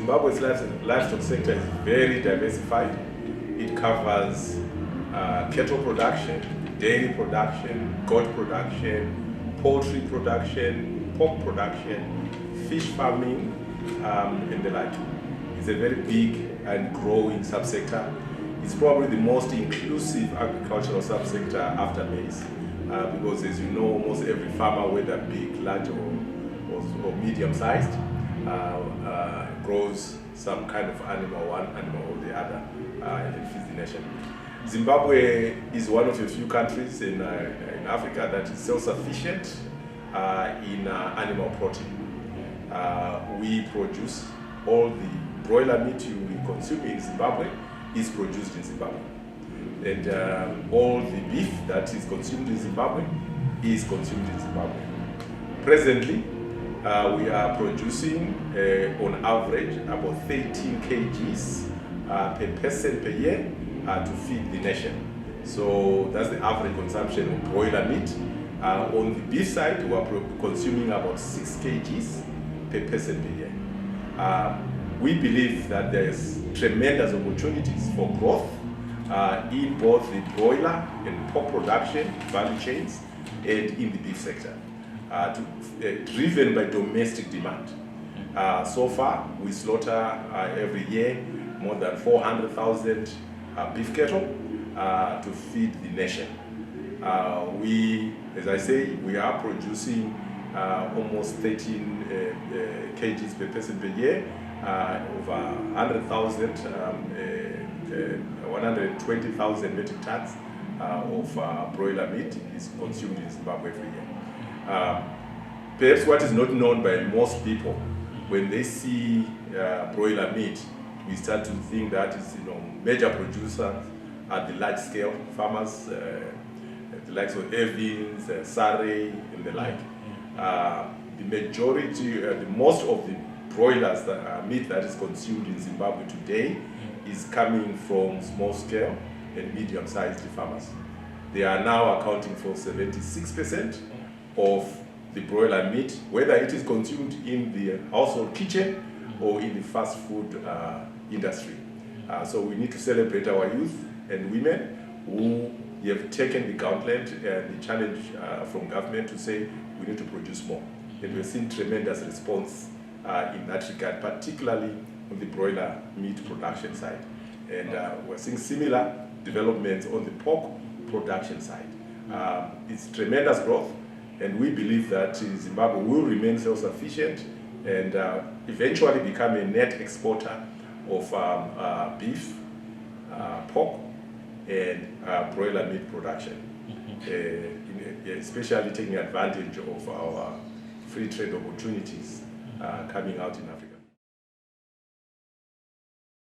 Zimbabwe's livestock sector is very diversified. It covers cattle production, dairy production, goat production, poultry production, pork production, fish farming, and the like. It's a very big and growing subsector. It's probably the most inclusive agricultural subsector after maize, because as you know, almost every farmer, whether big, large, or medium-sized, grows some kind of animal, one animal or the other, and feeds the nation. Zimbabwe is one of a few countries in Africa that is self-sufficient in animal protein. We produce all the broiler meat we consume in Zimbabwe is produced in Zimbabwe. And all the beef that is consumed in Zimbabwe is consumed in Zimbabwe. Presently, we are producing, on average, about 13 kgs per person per year to feed the nation. So that's the average consumption of broiler meat. On the beef side, we are consuming about 6 kgs per person per year. We believe that there's tremendous opportunities for growth in both the broiler and pork production value chains and in the beef sector, driven by domestic demand. So far, we slaughter every year more than 400,000 beef cattle to feed the nation. As I say, we are producing almost 13 kgs per person per year, over 100,000, 120,000 metric tons of broiler meat is consumed in Zimbabwe every year. Perhaps what is not known by most people, when they see broiler meat, we start to think that it's major producers at the large scale, farmers, the likes of Evans, Surrey, and the like. The majority, most of the broilers meat that is consumed in Zimbabwe today is coming from small scale and medium-sized farmers. They are now accounting for 76% of the broiler meat, whether it is consumed in the household kitchen or in the fast food industry. So we need to celebrate our youth and women who have taken the gauntlet and the challenge from government to say we need to produce more. And we've seen tremendous response in that regard, particularly on the broiler meat production side. And we're seeing similar developments on the pork production side. It's tremendous growth, and we believe that Zimbabwe will remain self-sufficient and eventually become a net exporter of beef, pork, and broiler meat production, especially taking advantage of our free trade opportunities coming out in Africa.